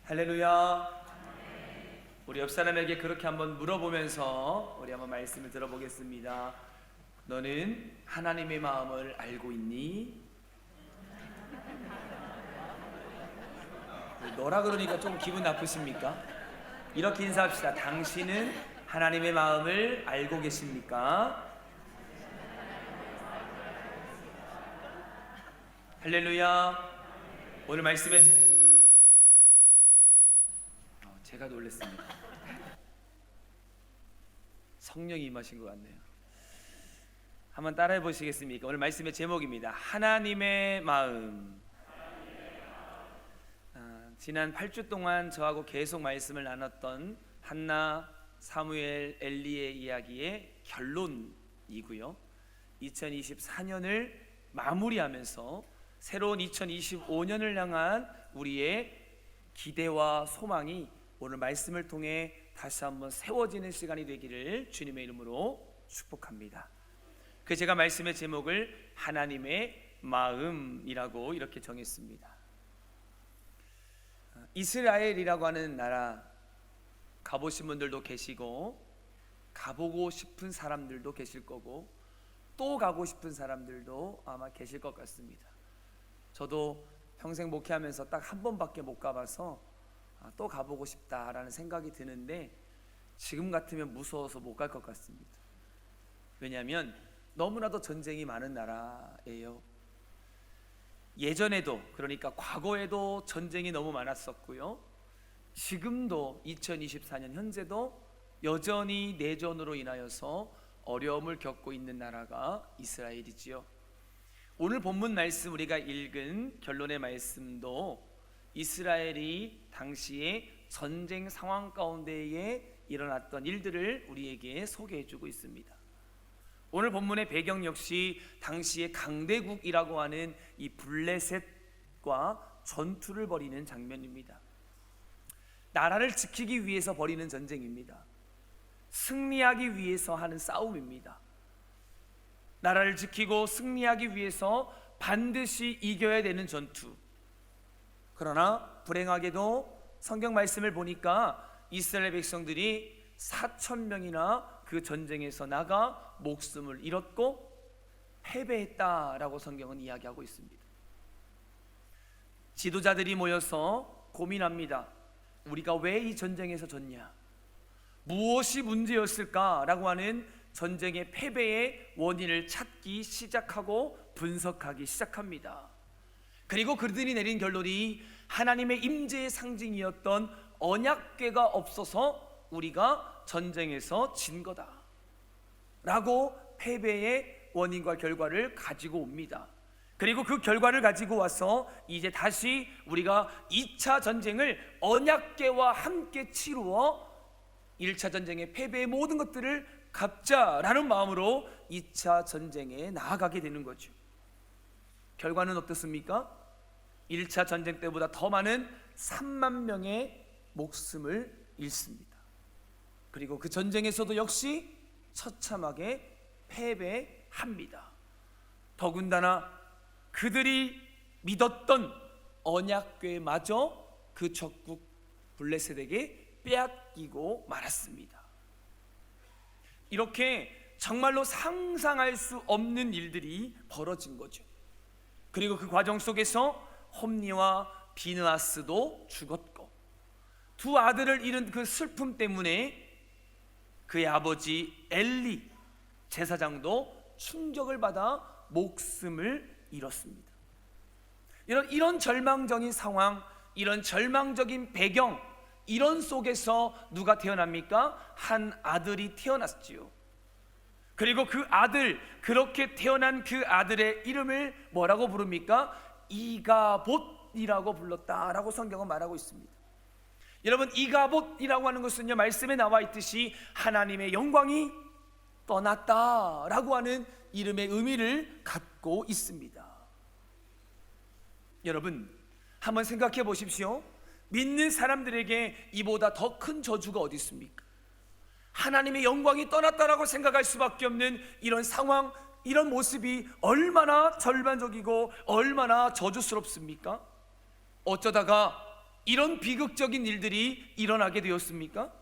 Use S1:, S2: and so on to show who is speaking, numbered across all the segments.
S1: 할렐루야. 우리 옆 사람에게 그렇게 한번 물어보면서 우리 한번 말씀을 들어보겠습니다. 너는 하나님의 마음을 알고 있니? 너라 그러니까 좀 기분 나쁘십니까? 이렇게 인사합시다. 당신은 하나님의 마음을 알고 계십니까? 할렐루야. 오늘 말씀에 제가 놀랐습니다. 성령이 임하신 것 같네요. 한번 따라해 보시겠습니까? 오늘 말씀의 제목입니다. 하나님의 마음. 지난 8주 동안 저하고 계속 말씀을 나눴던 한나, 사무엘, 엘리의 이야기의 결론이고요. 2024년을 마무리하면서 새로운 2025년을 향한 우리의 기대와 소망이 오늘 말씀을 통해 다시 한번 세워지는 시간이 되기를 주님의 이름으로 축복합니다. 제가 말씀의 제목을 하나님의 마음이라고 이렇게 정했습니다. 이스라엘이라고 하는 나라 가보신 분들도 계시고 가보고 싶은 사람들도 계실 거고 또 가고 싶은 사람들도 아마 계실 것 같습니다. 저도 평생 목회하면서 딱 한 번밖에 못 가봐서 또 가보고 싶다라는 생각이 드는데 지금 같으면 무서워서 못 갈 것 같습니다. 왜냐하면 너무나도 전쟁이 많은 나라예요. 예전에도, 그러니까 과거에도 전쟁이 너무 많았었고요. 지금도 2024년 현재도 여전히 내전으로 인하여서 어려움을 겪고 있는 나라가 이스라엘이지요. 오늘 본문 말씀 우리가 읽은 결론의 말씀도 이스라엘이 당시에 전쟁 상황 가운데에 일어났던 일들을 우리에게 소개해주고 있습니다. 오늘 본문의 배경 역시 당시의 강대국이라고 하는 이 블레셋과 전투를 벌이는 장면입니다. 나라를 지키기 위해서 벌이는 전쟁입니다. 승리하기 위해서 하는 싸움입니다. 나라를 지키고 승리하기 위해서 반드시 이겨야 되는 전투. 그러나 불행하게도 성경 말씀을 보니까 이스라엘 백성들이 4,000명이나 그 전쟁에서 나가 목숨을 잃었고 패배했다라고 성경은 이야기하고 있습니다. 지도자들이 모여서 고민합니다. 우리가 왜 이 전쟁에서 졌냐? 무엇이 문제였을까라고 하는 전쟁의 패배의 원인을 찾기 시작하고 분석하기 시작합니다. 그리고 그들이 내린 결론이 하나님의 임재의 상징이었던 언약궤가 없어서 우리가 전쟁에서 진 거다 라고 패배의 원인과 결과를 가지고 옵니다. 그리고 그 결과를 가지고 와서 이제 다시 우리가 2차 전쟁을 언약궤와 함께 치루어 1차 전쟁의 패배의 모든 것들을 갚자라는 마음으로 2차 전쟁에 나아가게 되는 거죠. 결과는 어떻습니까? 1차 전쟁 때보다 더 많은 3만 명의 목숨을 잃습니다. 그리고 그 전쟁에서도 역시 처참하게 패배합니다. 더군다나 그들이 믿었던 언약궤마저 그 적국 블레셋에게 빼앗기고 말았습니다. 이렇게 정말로 상상할 수 없는 일들이 벌어진 거죠. 그리고 그 과정 속에서 홈니와 비느하스도 죽었고 두 아들을 잃은 그 슬픔 때문에 그의 아버지 엘리 제사장도 충격을 받아 목숨을 잃었습니다. 이런 절망적인 상황, 이런 절망적인 배경, 이런 속에서 누가 태어납니까? 한 아들이 태어났지요. 그리고 그 아들, 그렇게 태어난 그 아들의 이름을 뭐라고 부릅니까? 이가봇이라고 불렀다라고 성경은 말하고 있습니다. 여러분, 이가봇이라고 하는 것은요, 말씀에 나와 있듯이 하나님의 영광이 떠났다라고 하는 이름의 의미를 갖고 있습니다. 여러분, 한번 생각해 보십시오. 믿는 사람들에게 이보다 더 큰 저주가 어디 있습니까? 하나님의 영광이 떠났다라고 생각할 수밖에 없는 이런 상황, 이런 모습이 얼마나 절반적이고 얼마나 저주스럽습니까? 어쩌다가 이런 비극적인 일들이 일어나게 되었습니까?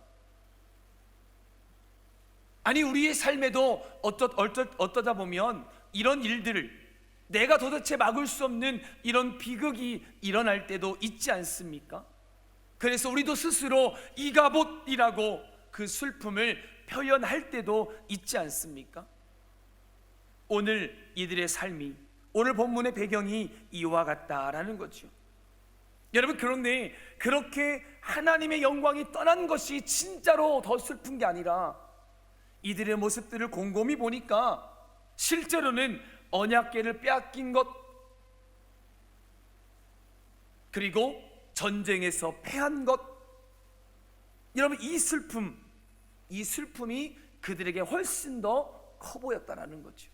S1: 아니, 우리의 삶에도 어떠다 보면 이런 일들을, 내가 도대체 막을 수 없는 이런 비극이 일어날 때도 있지 않습니까? 그래서 우리도 스스로 이가봇이라고 그 슬픔을 표현할 때도 있지 않습니까? 오늘 이들의 삶이, 오늘 본문의 배경이 이와 같다라는 거죠. 여러분, 그런데 그렇게 하나님의 영광이 떠난 것이 진짜로 더 슬픈 게 아니라 이들의 모습들을 곰곰이 보니까 실제로는 언약궤를 빼앗긴 것, 그리고 전쟁에서 패한 것, 여러분, 이 슬픔이 그들에게 훨씬 더 커 보였다라는 거죠.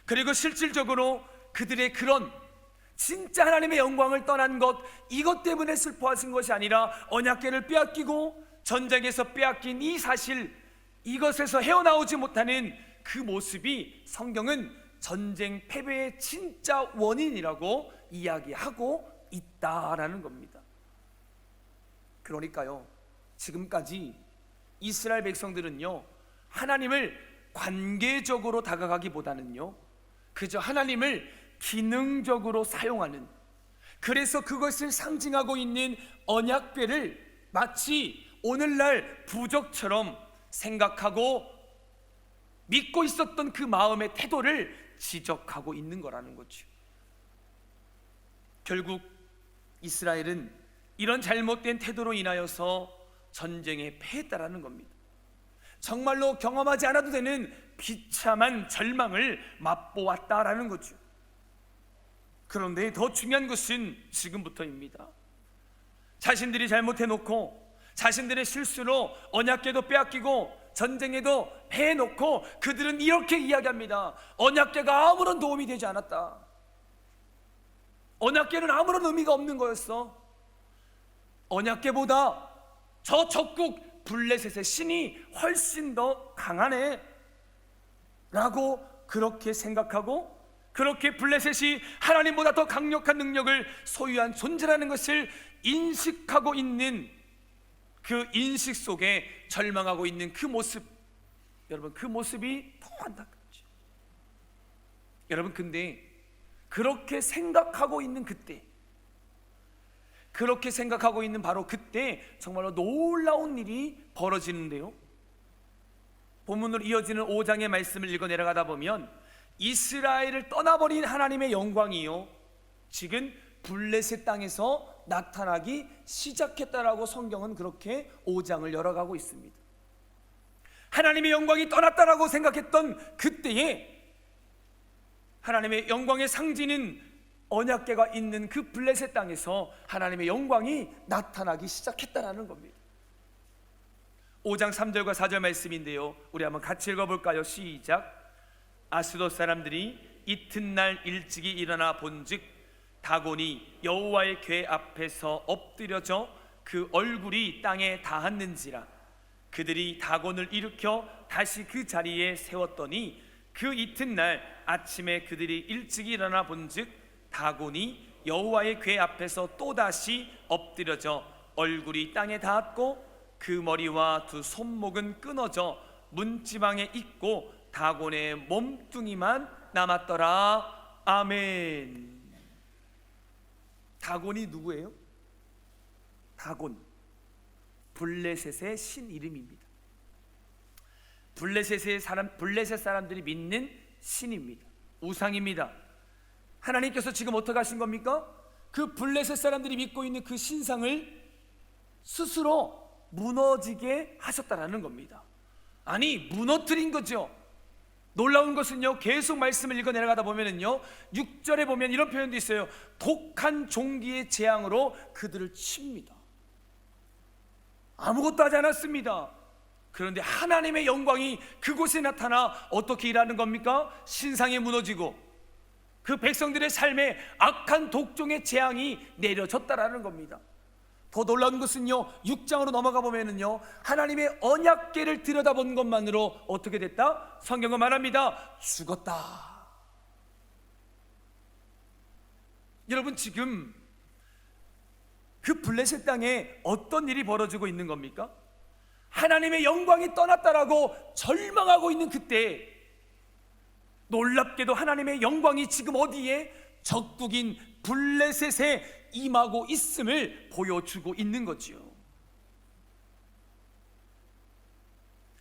S1: 그리고 실질적으로 그들의 그런 진짜 하나님의 영광을 떠난 것, 이것 때문에 슬퍼하신 것이 아니라 언약궤를 빼앗기고 전쟁에서 빼앗긴 이 사실, 이것에서 헤어나오지 못하는 그 모습이 성경은 전쟁 패배의 진짜 원인이라고 이야기하고 있다라는 겁니다. 그러니까요, 지금까지 이스라엘 백성들은요, 하나님을 관계적으로 다가가기보다는요, 그저 하나님을 기능적으로 사용하는, 그래서 그것을 상징하고 있는 언약궤를 마치 오늘날 부적처럼 생각하고 믿고 있었던 그 마음의 태도를 지적하고 있는 거라는 거죠. 결국 이스라엘은 이런 잘못된 태도로 인하여서 전쟁에 패했다라는 겁니다. 정말로 경험하지 않아도 되는 비참한 절망을 맛보았다라는 거죠. 그런데 더 중요한 것은 지금부터입니다. 자신들이 잘못해놓고 자신들의 실수로 언약궤도 빼앗기고 전쟁에도 패해놓고 그들은 이렇게 이야기합니다. 언약궤가 아무런 도움이 되지 않았다. 언약궤는 아무런 의미가 없는 거였어. 언약궤보다 저 적국 블레셋의 신이 훨씬 더 강하네 라고 그렇게 생각하고, 그렇게 블레셋이 하나님보다 더 강력한 능력을 소유한 존재라는 것을 인식하고 있는 그 인식 속에 절망하고 있는 그 모습, 여러분, 그 모습이 더 안타깝죠. 여러분, 근데 그렇게 생각하고 있는 그때, 그렇게 생각하고 있는 바로 그때 정말로 놀라운 일이 벌어지는데요, 본문으로 이어지는 5장의 말씀을 읽어 내려가다 보면 이스라엘을 떠나버린 하나님의 영광이요, 지금 블레셋 땅에서 나타나기 시작했다라고 성경은 그렇게 5장을 열어가고 있습니다. 하나님의 영광이 떠났다라고 생각했던 그때에 하나님의 영광의 상징인 언약궤가 있는 그 블레셋 땅에서 하나님의 영광이 나타나기 시작했다라는 겁니다. 5장 3절과 4절 말씀인데요, 우리 한번 같이 읽어볼까요? 시작. 아스돗 사람들이 이튿날 일찍이 일어나 본즉 다곤이 여호와의 궤 앞에서 엎드려져 그 얼굴이 땅에 닿았는지라. 그들이 다곤을 일으켜 다시 그 자리에 세웠더니 그 이튿날 아침에 그들이 일찍 일어나 본즉 다곤이 여호와의 궤 앞에서 또다시 엎드려져 얼굴이 땅에 닿았고 그 머리와 두 손목은 끊어져 문지방에 있고 다곤의 몸뚱이만 남았더라. 아멘. 다곤이 누구예요? 다곤, 블레셋의 신 이름입니다. 블레셋 사람들이 믿는 신입니다. 우상입니다. 하나님께서 지금 어떻게 하신 겁니까? 그 블레셋 사람들이 믿고 있는 그 신상을 스스로 무너지게 하셨다라는 겁니다. 아니, 무너뜨린 거죠. 놀라운 것은요, 계속 말씀을 읽어 내려가다 보면은요, 6절에 보면 이런 표현도 있어요. 독한 종기의 재앙으로 그들을 칩니다. 아무것도 하지 않았습니다. 그런데 하나님의 영광이 그곳에 나타나 어떻게 일하는 겁니까? 신상이 무너지고 그 백성들의 삶에 악한 독종의 재앙이 내려졌다라는 겁니다. 더 놀라운 것은요, 6장으로 넘어가 보면은요, 하나님의 언약궤를 들여다본 것만으로 어떻게 됐다? 성경은 말합니다. 죽었다. 여러분, 지금 그 블레셋 땅에 어떤 일이 벌어지고 있는 겁니까? 하나님의 영광이 떠났다라고 절망하고 있는 그때, 놀랍게도 하나님의 영광이 지금 어디에? 적국인 블레셋에 임하고 있음을 보여주고 있는 거지요.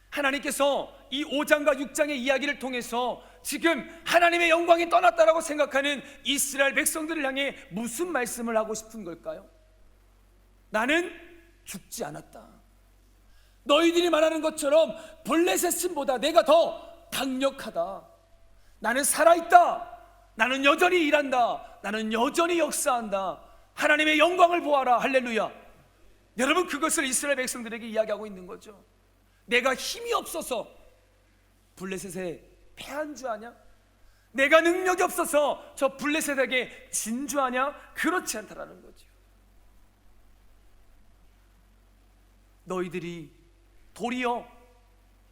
S1: 하나님께서 이 5장과 6장의 이야기를 통해서 지금 하나님의 영광이 떠났다라고 생각하는 이스라엘 백성들을 향해 무슨 말씀을 하고 싶은 걸까요? 나는 죽지 않았다. 너희들이 말하는 것처럼 블레셋보다 내가 더 강력하다. 나는 살아있다. 나는 여전히 일한다. 나는 여전히 역사한다. 하나님의 영광을 보아라. 할렐루야. 여러분, 그것을 이스라엘 백성들에게 이야기하고 있는 거죠. 내가 힘이 없어서 블레셋에 패한 줄 아냐? 내가 능력이 없어서 저 블레셋에게 진 줄 아냐? 그렇지 않다라는 거죠. 너희들이 도리어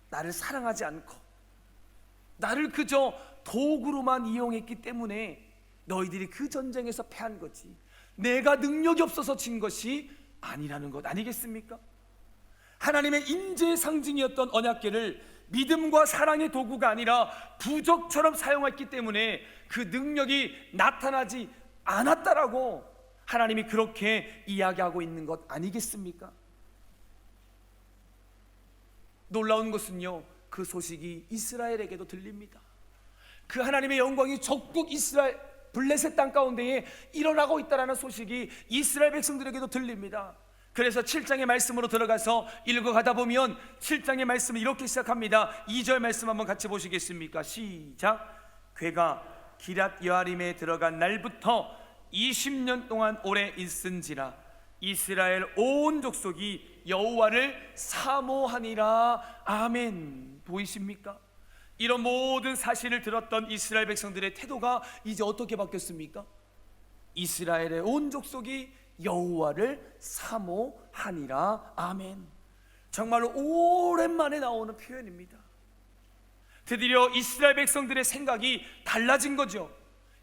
S1: 나를 사랑하지 않고 나를 그저 도구로만 이용했기 때문에 너희들이 그 전쟁에서 패한 거지, 내가 능력이 없어서 진 것이 아니라는 것 아니겠습니까? 하나님의 임재의 상징이었던 언약궤를 믿음과 사랑의 도구가 아니라 부적처럼 사용했기 때문에 그 능력이 나타나지 않았다라고 하나님이 그렇게 이야기하고 있는 것 아니겠습니까? 놀라운 것은요, 그 소식이 이스라엘에게도 들립니다. 그 하나님의 영광이 적국 이스라엘 블레셋 땅 가운데에 일어나고 있다라는 소식이 이스라엘 백성들에게도 들립니다. 그래서 7장의 말씀으로 들어가서 읽어가다 보면 7장의 말씀은 이렇게 시작합니다. 2절 말씀 한번 같이 보시겠습니까? 시작. 괴가 기랏 여아림에 들어간 날부터 20년 동안 오래 있은지라 이스라엘 온 족속이 여호와를 사모하니라. 아멘. 보이십니까? 이런 모든 사실을 들었던 이스라엘 백성들의 태도가 이제 어떻게 바뀌었습니까? 이스라엘의 온 족속이 여호와를 사모하니라. 아멘. 정말로 오랜만에 나오는 표현입니다. 드디어 이스라엘 백성들의 생각이 달라진 거죠.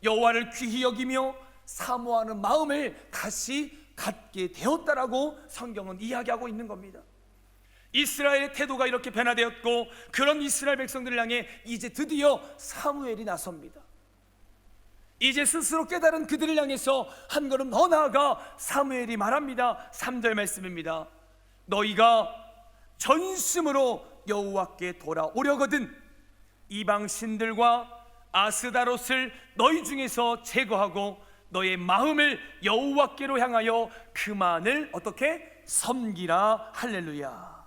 S1: 여호와를 귀히 여기며 사모하는 마음을 다시 갖게 되었다라고 성경은 이야기하고 있는 겁니다. 이스라엘의 태도가 이렇게 변화되었고, 그런 이스라엘 백성들을 향해 이제 드디어 사무엘이 나섭니다. 이제 스스로 깨달은 그들을 향해서 한 걸음 더 나아가 사무엘이 말합니다. 3절 말씀입니다. 너희가 전심으로 여호와께 돌아오려거든 이방 신들과 아스다롯을 너희 중에서 제거하고 너의 마음을 여호와께로 향하여 그만을 어떻게? 섬기라. 할렐루야.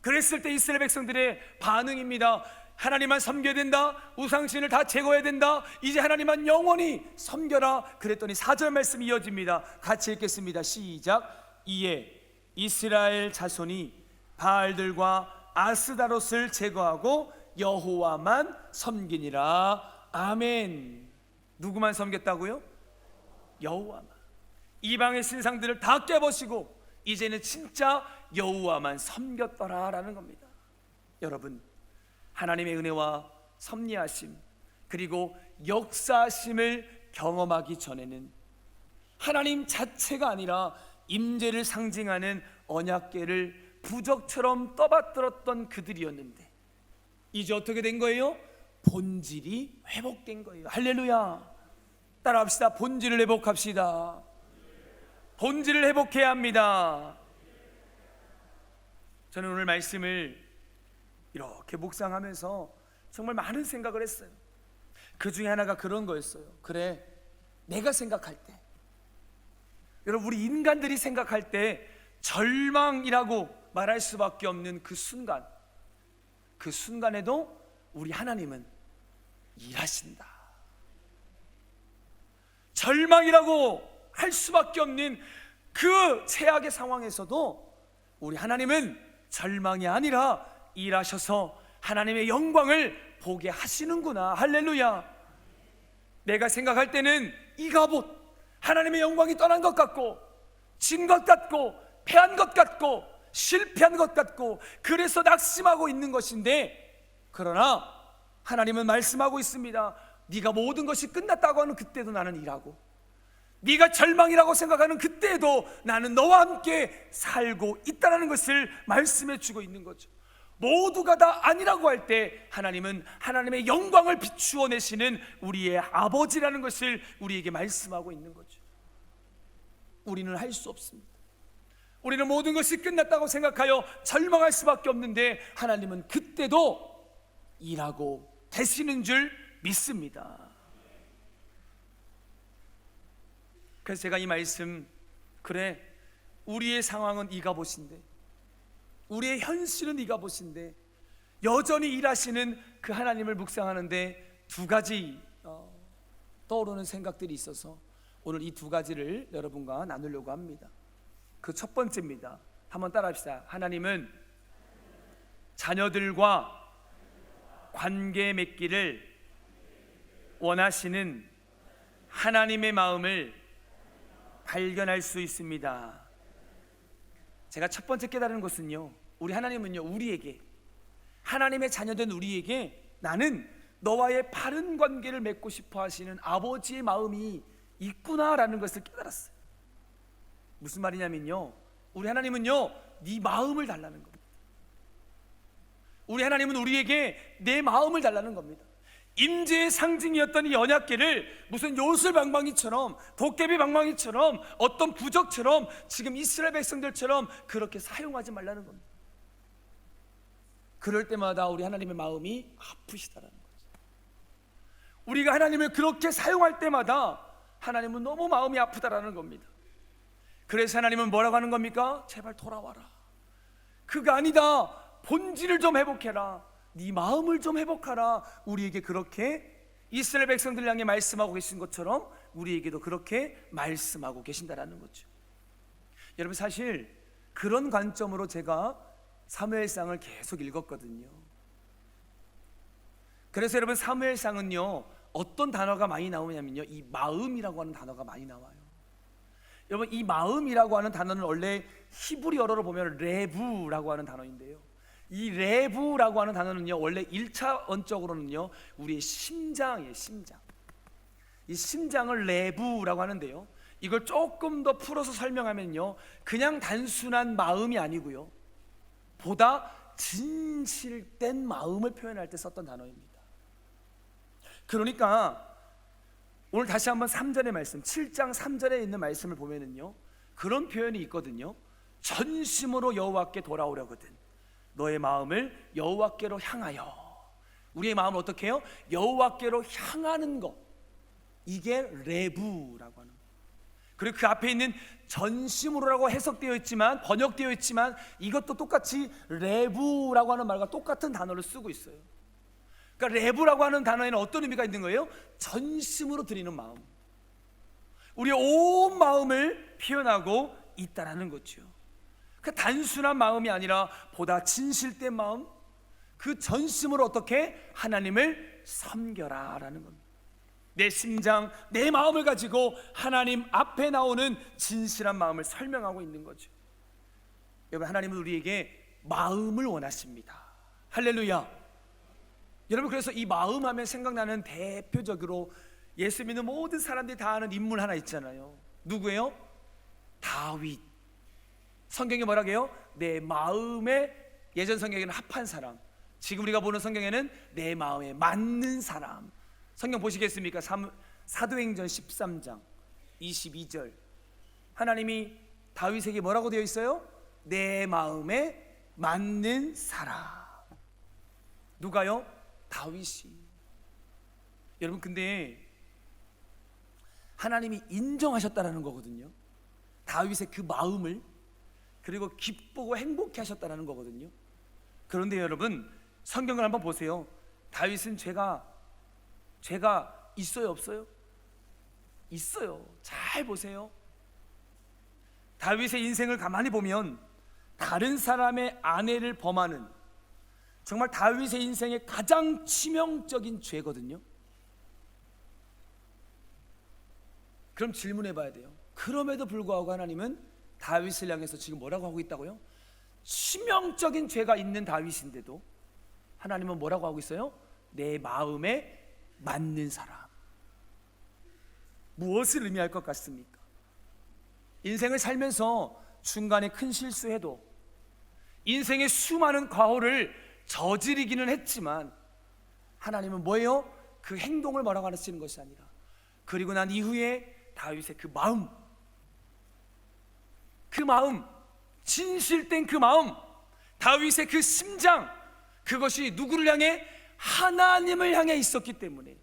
S1: 그랬을 때 이스라엘 백성들의 반응입니다. 하나님만 섬겨야 된다. 우상신을 다 제거해야 된다. 이제 하나님만 영원히 섬겨라. 그랬더니 4절 말씀이 이어집니다. 같이 읽겠습니다. 시작. 이에 이스라엘 자손이 바알들과 아스다롯을 제거하고 여호와만 섬기니라. 아멘. 누구만 섬겼다고요? 여호와만. 이방의 신상들을 다 깨버리고 이제는 진짜 여호와만 섬겼더라라는 겁니다. 여러분, 하나님의 은혜와 섭리하심 그리고 역사하심을 경험하기 전에는 하나님 자체가 아니라 임재를 상징하는 언약궤를 부적처럼 떠받들었던 그들이었는데 이제 어떻게 된 거예요? 본질이 회복된 거예요. 할렐루야. 따라합시다. 본질을 회복합시다. 본질을 회복해야 합니다. 저는 오늘 말씀을 이렇게 묵상하면서 정말 많은 생각을 했어요. 그 중에 하나가 그런 거였어요. 그래, 내가 생각할 때, 여러분, 우리 인간들이 생각할 때 절망이라고 말할 수밖에 없는 그 순간, 그 순간에도 우리 하나님은 일하신다. 절망이라고 할 수밖에 없는 그 최악의 상황에서도 우리 하나님은 절망이 아니라 일하셔서 하나님의 영광을 보게 하시는구나. 할렐루야. 내가 생각할 때는 이 갑옷, 하나님의 영광이 떠난 것 같고 진 것 같고 패한 것 같고 실패한 것 같고 그래서 낙심하고 있는 것인데, 그러나 하나님은 말씀하고 있습니다. 네가 모든 것이 끝났다고 하는 그때도 나는 일하고, 네가 절망이라고 생각하는 그때에도 나는 너와 함께 살고 있다는 것을 말씀해 주고 있는 거죠. 모두가 다 아니라고 할 때 하나님은 하나님의 영광을 비추어 내시는 우리의 아버지라는 것을 우리에게 말씀하고 있는 거죠. 우리는 할 수 없습니다. 우리는 모든 것이 끝났다고 생각하여 절망할 수밖에 없는데 하나님은 그때도 일하고 계시는 줄 믿습니다. 그래서 제가 이 말씀, 그래, 우리의 상황은 이가 보신데, 우리의 현실은 이가 보신데, 여전히 일하시는 그 하나님을 묵상하는데 두 가지 떠오르는 생각들이 있어서 오늘 이 두 가지를 여러분과 나누려고 합니다. 그 첫 번째입니다. 한번 따라합시다. 하나님은 자녀들과 관계 맺기를 원하시는 하나님의 마음을 발견할 수 있습니다. 제가 첫 번째 깨달은 것은요, 우리 하나님은요, 우리에게, 하나님의 자녀된 우리에게 나는 너와의 바른 관계를 맺고 싶어 하시는 아버지의 마음이 있구나라는 것을 깨달았어요. 무슨 말이냐면요, 우리 하나님은요, 네 마음을 달라는 겁니다. 우리 하나님은 우리에게 내 마음을 달라는 겁니다. 임재의 상징이었던 이 언약궤를 무슨 요술방망이처럼, 도깨비 방망이처럼, 어떤 부적처럼, 지금 이스라엘 백성들처럼 그렇게 사용하지 말라는 겁니다. 그럴 때마다 우리 하나님의 마음이 아프시다라는 거죠. 우리가 하나님을 그렇게 사용할 때마다 하나님은 너무 마음이 아프다라는 겁니다. 그래서 하나님은 뭐라고 하는 겁니까? 제발 돌아와라. 그가 아니다. 본질을 좀 회복해라. 네 마음을 좀 회복하라. 우리에게 그렇게 이스라엘 백성들 향해 말씀하고 계신 것처럼 우리에게도 그렇게 말씀하고 계신다라는 거죠. 여러분, 사실 그런 관점으로 제가 사무엘상을 계속 읽었거든요. 그래서 여러분, 사무엘상은요, 어떤 단어가 많이 나오냐면요, 이 마음이라고 하는 단어가 많이 나와요. 여러분, 이 마음이라고 하는 단어는 원래 히브리어로 보면 레부라고 하는 단어인데요, 이 레부라고 하는 단어는요, 원래 1차 원적으로는요, 우리의 심장이에요. 심장. 이 심장을 레부라고 하는데요, 이걸 조금 더 풀어서 설명하면요, 그냥 단순한 마음이 아니고요, 보다 진실된 마음을 표현할 때 썼던 단어입니다. 그러니까 오늘 다시 한번 3절의 말씀, 7장 3절에 있는 말씀을 보면은요, 그런 표현이 있거든요. 전심으로 여호와께 돌아오려거든 너의 마음을 여호와께로 향하여. 우리의 마음을 어떻게 해요? 여호와께로 향하는 것, 이게 레부라고 하는 거예요. 그리고 그 앞에 있는 전심으로라고 해석되어 있지만, 번역되어 있지만, 이것도 똑같이 레부라고 하는 말과 똑같은 단어를 쓰고 있어요. 그러니까 레부라고 하는 단어에는 어떤 의미가 있는 거예요? 전심으로 드리는 마음, 우리의 온 마음을 표현하고 있다라는 거죠. 그 단순한 마음이 아니라 보다 진실된 마음, 그 전심으로 어떻게 하나님을 섬겨라 라는 겁니다. 내 심장, 내 마음을 가지고 하나님 앞에 나오는 진실한 마음을 설명하고 있는 거죠. 여러분, 하나님은 우리에게 마음을 원하십니다. 할렐루야. 여러분, 그래서 이 마음 하면 생각나는 대표적으로 예수 믿는 모든 사람들이 다 아는 인물 하나 있잖아요. 누구예요? 다윗. 성경이 뭐라고 해요? 내 마음에, 예전 성경에는 합한 사람, 지금 우리가 보는 성경에는 내 마음에 맞는 사람. 성경 보시겠습니까? 사도행전 13장 22절. 하나님이 다윗에게 뭐라고 되어 있어요? 내 마음에 맞는 사람. 누가요? 다윗이. 여러분, 근데 하나님이 인정하셨다라는 거거든요. 다윗의 그 마음을, 그리고 기쁘고 행복해 하셨다라는 거거든요. 그런데 여러분, 성경을 한번 보세요. 다윗은 죄가 있어요, 없어요? 있어요. 잘 보세요. 다윗의 인생을 가만히 보면 다른 사람의 아내를 범하는, 정말 다윗의 인생의 가장 치명적인 죄거든요. 그럼 질문해 봐야 돼요. 그럼에도 불구하고 하나님은 다윗을 향해서 지금 뭐라고 하고 있다고요? 치명적인 죄가 있는 다윗인데도 하나님은 뭐라고 하고 있어요? 내 마음에 맞는 사람. 무엇을 의미할 것 같습니까? 인생을 살면서 중간에 큰 실수해도 인생의 수많은 과오를 저지르기는 했지만 하나님은 뭐예요? 그 행동을 뭐라고 하시는 것이 아니라 그리고 난 이후에 다윗의 그 마음, 진실된 그 마음, 다윗의 그 심장, 그것이 누구를 향해? 하나님을 향해 있었기 때문에,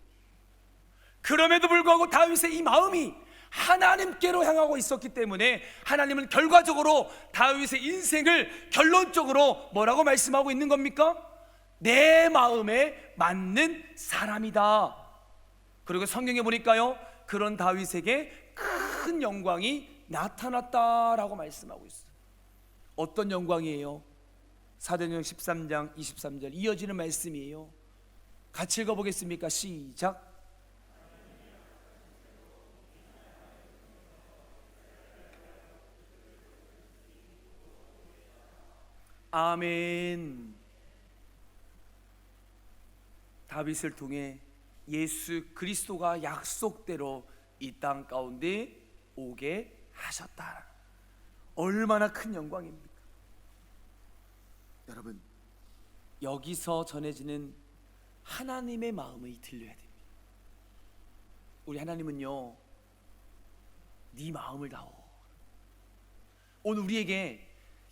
S1: 그럼에도 불구하고 다윗의 이 마음이 하나님께로 향하고 있었기 때문에 하나님은 결과적으로 다윗의 인생을 결론적으로 뭐라고 말씀하고 있는 겁니까? 내 마음에 맞는 사람이다. 그리고 성경에 보니까요, 그런 다윗에게 큰 영광이 나타났다라고 말씀하고 있어요. 어떤 영광이에요? 사도행전 13장 23절 이어지는 말씀이에요. 같이 읽어보겠습니까? 시작. 아멘. 다윗을 통해 예수 그리스도가 약속대로 이 땅 가운데 오게 하셨다. 얼마나 큰 영광입니까? 여러분, 여기서 전해지는 하나님의 마음이 들려야 됩니다. 우리 하나님은요, 네 마음을 다오. 오늘 우리에게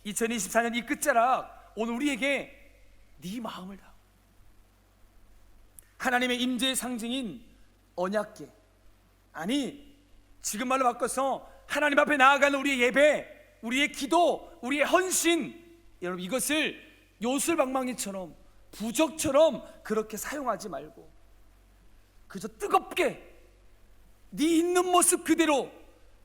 S1: 2024년 이 끝자락, 오늘 우리에게 네 마음을 다오. 하나님의 임재의 상징인 언약궤, 아니 지금 말로 바꿔서 하나님 앞에 나아가는 우리의 예배, 우리의 기도, 우리의 헌신, 여러분 이것을 요술방망이처럼 부적처럼 그렇게 사용하지 말고 그저 뜨겁게 네 있는 모습 그대로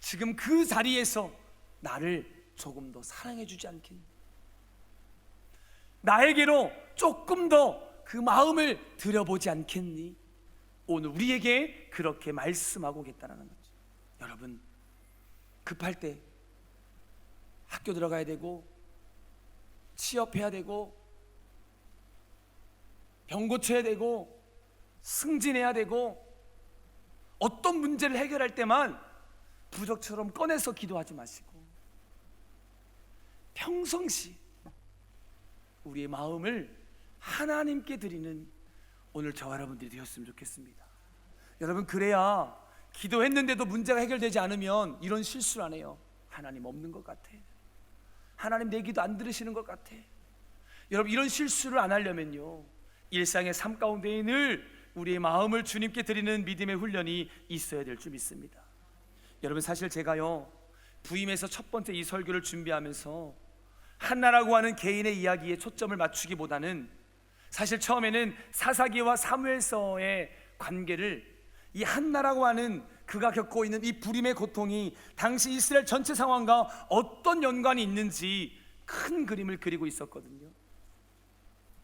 S1: 지금 그 자리에서 나를 조금 더 사랑해 주지 않겠니? 나에게로 조금 더 그 마음을 들여보지 않겠니? 오늘 우리에게 그렇게 말씀하고 계시다는 거죠. 여러분, 급할 때 학교 들어가야 되고 취업해야 되고 병 고쳐야 되고 승진해야 되고 어떤 문제를 해결할 때만 부적처럼 꺼내서 기도하지 마시고 평상시 우리의 마음을 하나님께 드리는 오늘 저와 여러분들이 되었으면 좋겠습니다. 여러분, 그래야 기도했는데도 문제가 해결되지 않으면 이런 실수를 안 해요. 하나님 없는 것 같아, 하나님 내 기도 안 들으시는 것 같아. 여러분, 이런 실수를 안 하려면요, 일상의 삶 가운데에 늘 우리의 마음을 주님께 드리는 믿음의 훈련이 있어야 될 줄 믿습니다. 여러분, 사실 제가요, 부임해서 첫 번째 이 설교를 준비하면서 한나라고 하는 개인의 이야기에 초점을 맞추기보다는 사실 처음에는 사사기와 사무엘서의 관계를 이 한나라고 하는 그가 겪고 있는 이 불임의 고통이 당시 이스라엘 전체 상황과 어떤 연관이 있는지 큰 그림을 그리고 있었거든요.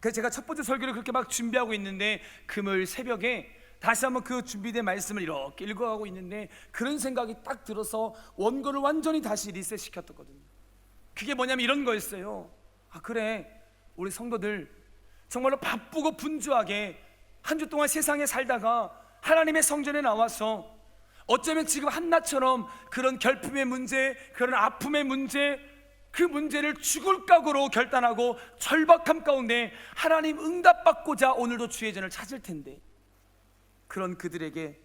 S1: 그래서 제가 첫 번째 설교를 그렇게 막 준비하고 있는데 금요일 새벽에 다시 한번 그 준비된 말씀을 이렇게 읽어가고 있는데 그런 생각이 딱 들어서 원고를 완전히 다시 리셋시켰거든요. 그게 뭐냐면 이런 거였어요. 아, 그래, 우리 성도들 정말로 바쁘고 분주하게 한 주 동안 세상에 살다가 하나님의 성전에 나와서 어쩌면 지금 한나처럼 그런 결핍의 문제, 그런 아픔의 문제, 그 문제를 죽을 각오로 결단하고 절박함 가운데 하나님 응답받고자 오늘도 주의 전을 찾을 텐데, 그런 그들에게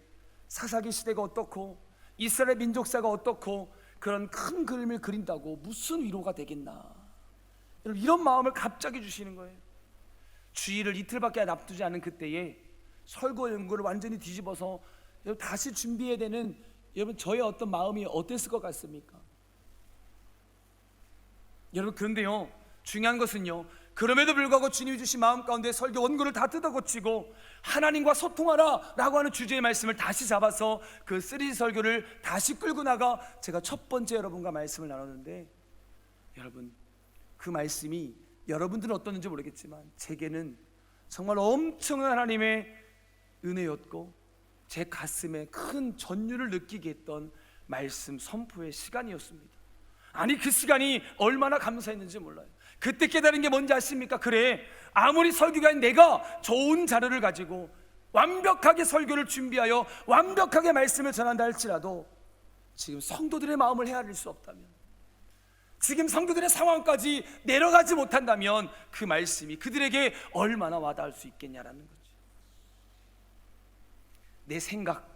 S1: 사사기 시대가 어떻고 이스라엘 민족사가 어떻고 그런 큰 그림을 그린다고 무슨 위로가 되겠나. 여러분, 이런 마음을 갑자기 주시는 거예요. 주일을 이틀밖에 납두지 않은 그때에 설교 연구를 완전히 뒤집어서 여러분 다시 준비해야 되는 여러분 저의 어떤 마음이 어땠을 것 같습니까? 여러분, 그런데요, 중요한 것은요, 그럼에도 불구하고 주님이 주신 마음 가운데 설교 원고를 다 뜯어고치고 하나님과 소통하라 라고 하는 주제의 말씀을 다시 잡아서 그 3D 설교를 다시 끌고 나가 제가 첫 번째 여러분과 말씀을 나눴는데, 여러분, 그 말씀이 여러분들은 어떻는지 모르겠지만 제게는 정말 엄청난 하나님의 은혜였고 제 가슴에 큰 전율을 느끼게 했던 말씀 선포의 시간이었습니다. 아니, 그 시간이 얼마나 감사했는지 몰라요. 그때 깨달은 게 뭔지 아십니까? 그래, 아무리 설교가인 내가 좋은 자료를 가지고 완벽하게 설교를 준비하여 완벽하게 말씀을 전한다 할지라도 지금 성도들의 마음을 헤아릴 수 없다면, 지금 성도들의 상황까지 내려가지 못한다면 그 말씀이 그들에게 얼마나 와닿을 수 있겠냐라는 거죠. 내 생각,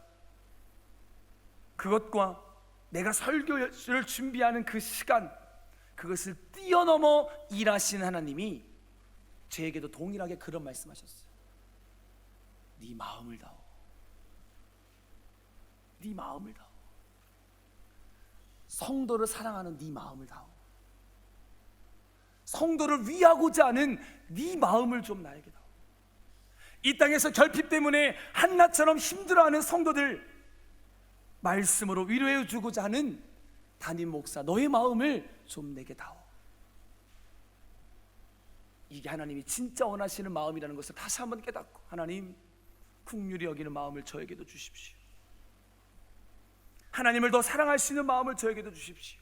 S1: 그것과 내가 설교를 준비하는 그 시간, 그것을 뛰어넘어 일하시는 하나님이 저에게도 동일하게 그런 말씀하셨어요. 네 마음을 다오. 네 마음을 다오. 성도를 사랑하는 네 마음을 다오. 성도를 위하고자 하는 네 마음을 좀 나에게 다오. 이 땅에서 결핍 때문에 한나처럼 힘들어하는 성도들 말씀으로 위로해 주고자 하는 담임 목사 너의 마음을 좀 내게 다오. 이게 하나님이 진짜 원하시는 마음이라는 것을 다시 한번 깨닫고, 하나님 긍휼히 여기는 마음을 저에게도 주십시오. 하나님을 더 사랑할 수 있는 마음을 저에게도 주십시오.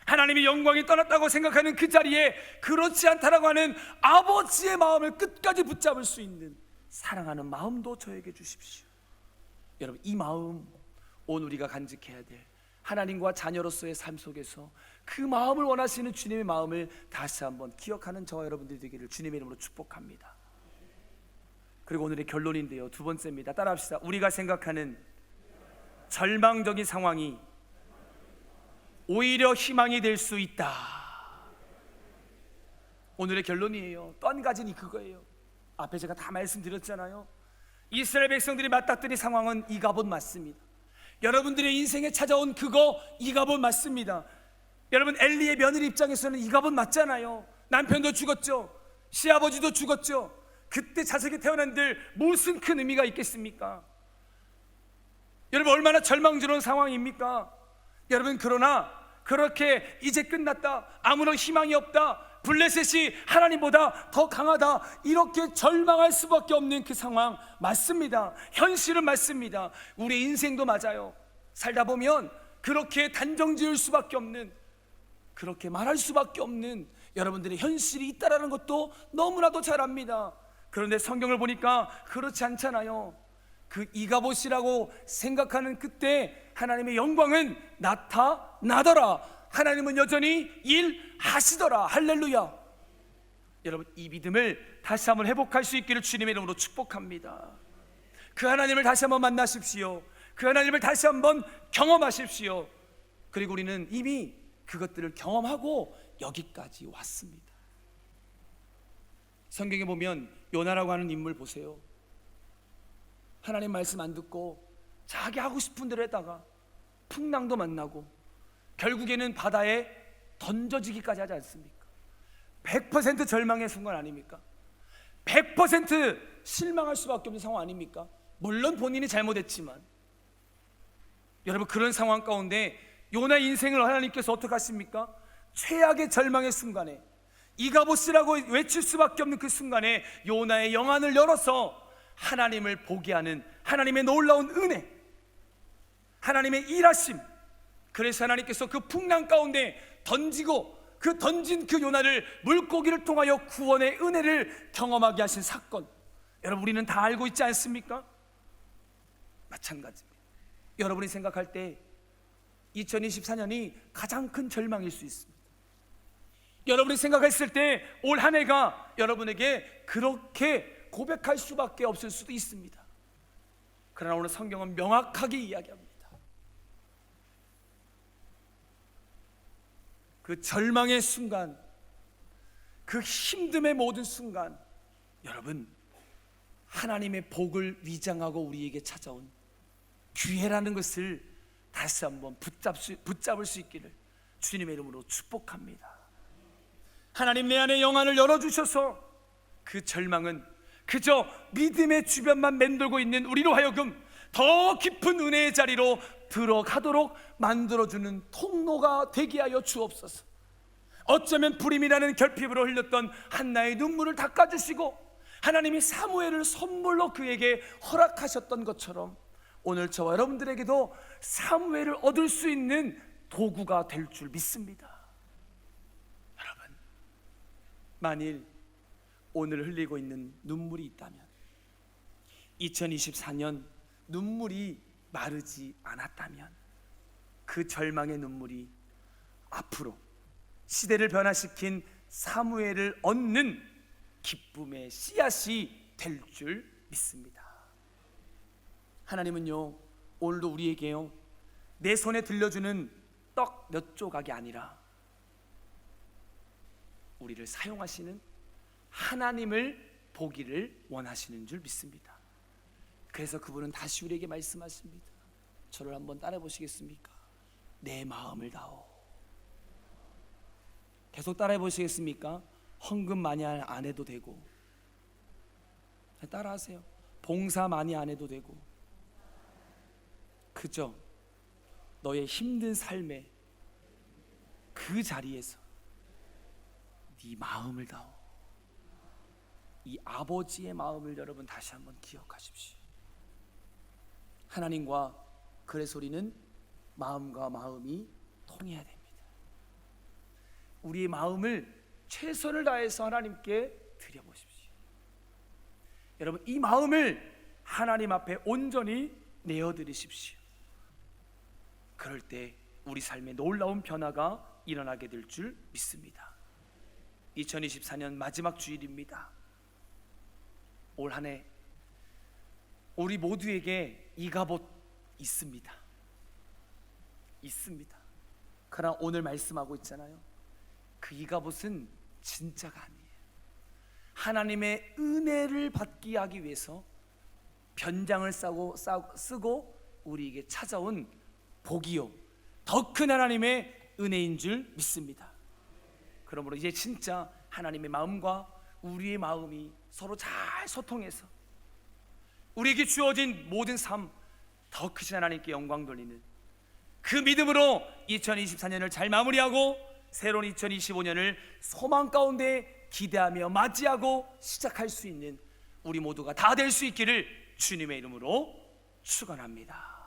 S1: 하나님이 영광이 떠났다고 생각하는 그 자리에 그렇지 않다라고 하는 아버지의 마음을 끝까지 붙잡을 수 있는 사랑하는 마음도 저에게 주십시오. 여러분, 이 마음, 오늘 우리가 간직해야 될 하나님과 자녀로서의 삶 속에서 그 마음을 원하시는 주님의 마음을 다시 한번 기억하는 저와 여러분들이 되기를 주님의 이름으로 축복합니다. 그리고 오늘의 결론인데요, 두 번째입니다. 따라합시다. 우리가 생각하는 절망적인 상황이 오히려 희망이 될 수 있다. 오늘의 결론이에요. 또 한 가지는 그거예요. 앞에 제가 다 말씀드렸잖아요. 이스라엘 백성들이 맞닥뜨린 상황은 이가봇 맞습니다. 여러분들의 인생에 찾아온 그거 이가봇 맞습니다. 여러분, 엘리의 며느리 입장에서는 이가봇 맞잖아요. 남편도 죽었죠. 시아버지도 죽었죠. 그때 자식이 태어난들 무슨 큰 의미가 있겠습니까? 여러분, 얼마나 절망스러운 상황입니까? 여러분, 그러나 그렇게 이제 끝났다, 아무런 희망이 없다, 블레셋이 하나님보다 더 강하다, 이렇게 절망할 수밖에 없는 그 상황 맞습니다. 현실은 맞습니다. 우리 인생도 맞아요. 살다 보면 그렇게 단정지을 수밖에 없는, 그렇게 말할 수밖에 없는 여러분들의 현실이 있다라는 것도 너무나도 잘 압니다. 그런데 성경을 보니까 그렇지 않잖아요. 그 이가봇이라고 생각하는 그때 하나님의 영광은 나타나더라. 하나님은 여전히 일하시더라. 할렐루야. 여러분, 이 믿음을 다시 한번 회복할 수 있기를 주님의 이름으로 축복합니다. 그 하나님을 다시 한번 만나십시오. 그 하나님을 다시 한번 경험하십시오. 그리고 우리는 이미 그것들을 경험하고 여기까지 왔습니다. 성경에 보면 요나라고 하는 인물 보세요. 하나님 말씀 안 듣고 자기 하고 싶은 대로 했다가 풍랑도 만나고 결국에는 바다에 던져지기까지 하지 않습니까? 100% 절망의 순간 아닙니까? 100% 실망할 수밖에 없는 상황 아닙니까? 물론 본인이 잘못했지만, 여러분, 그런 상황 가운데 요나 인생을 하나님께서 어떻게 하십니까? 최악의 절망의 순간에, 이가봇이라고 외칠 수밖에 없는 그 순간에 요나의 영안을 열어서 하나님을 보게 하는 하나님의 놀라운 은혜, 하나님의 일하심. 그래서 하나님께서 그 풍랑 가운데 던지고 그 던진 그 요나를 물고기를 통하여 구원의 은혜를 경험하게 하신 사건, 여러분, 우리는 다 알고 있지 않습니까? 마찬가지입니다. 여러분이 생각할 때 2024년이 가장 큰 절망일 수 있습니다. 여러분이 생각했을 때 올 한 해가 여러분에게 그렇게 고백할 수밖에 없을 수도 있습니다. 그러나 오늘 성경은 명확하게 이야기합니다. 그 절망의 순간, 그 힘듦의 모든 순간, 여러분, 하나님의 복을 위장하고 우리에게 찾아온 기회라는 것을 다시 한번 붙잡을 수 있기를 주님의 이름으로 축복합니다. 하나님, 내 안에 영안을 열어주셔서 그 절망은 그저 믿음의 주변만 맴돌고 있는 우리로 하여금 더 깊은 은혜의 자리로 들어가도록 만들어주는 통로가 되게 하여 주옵소서. 어쩌면 불임이라는 결핍으로 흘렸던 한나의 눈물을 닦아주시고 하나님이 사무엘을 선물로 그에게 허락하셨던 것처럼 오늘 저와 여러분들에게도 사무엘을 얻을 수 있는 도구가 될 줄 믿습니다. 여러분, 만일 오늘 흘리고 있는 눈물이 있다면, 2024년 눈물이 마르지 않았다면 그 절망의 눈물이 앞으로 시대를 변화시킨 사무엘을 얻는 기쁨의 씨앗이 될 줄 믿습니다. 하나님은요, 오늘도 우리에게요, 내 손에 들려주는 떡 몇 조각이 아니라 우리를 사용하시는 하나님을 보기를 원하시는 줄 믿습니다. 그래서 그분은 다시 우리에게 말씀하십니다. 저를 한번 따라 보시겠습니까? 내 마음을 다오. 계속 따라해 보시겠습니까? 헌금 많이 안 해도 되고, 따라하세요. 봉사 많이 안 해도 되고, 그저 너의 힘든 삶에 그 자리에서 네 마음을 다오. 이 아버지의 마음을 여러분 다시 한번 기억하십시오. 하나님과 그래서 우리는 마음과 마음이 통해야 됩니다. 우리의 마음을 최선을 다해서 하나님께 드려보십시오. 여러분, 이 마음을 하나님 앞에 온전히 내어드리십시오. 그럴 때 우리 삶에 놀라운 변화가 일어나게 될 줄 믿습니다. 2024년 마지막 주일입니다. 올 한 해 우리 모두에게 이 갑옷 있습니다. 그러나 오늘 말씀하고 있잖아요. 그 이 갑옷은 진짜가 아니에요. 하나님의 은혜를 받기 하기 위해서 변장을 쓰고 우리에게 찾아온 복이요, 더 큰 하나님의 은혜인 줄 믿습니다. 그러므로 이제 진짜 하나님의 마음과 우리의 마음이 서로 잘 소통해서 우리에게 주어진 모든 삶, 더 크신 하나님께 영광 돌리는 그 믿음으로 2024년을 잘 마무리하고 새로운 2025년을 소망 가운데 기대하며 맞이하고 시작할 수 있는 우리 모두가 다 될 수 있기를 주님의 이름으로 축원합니다.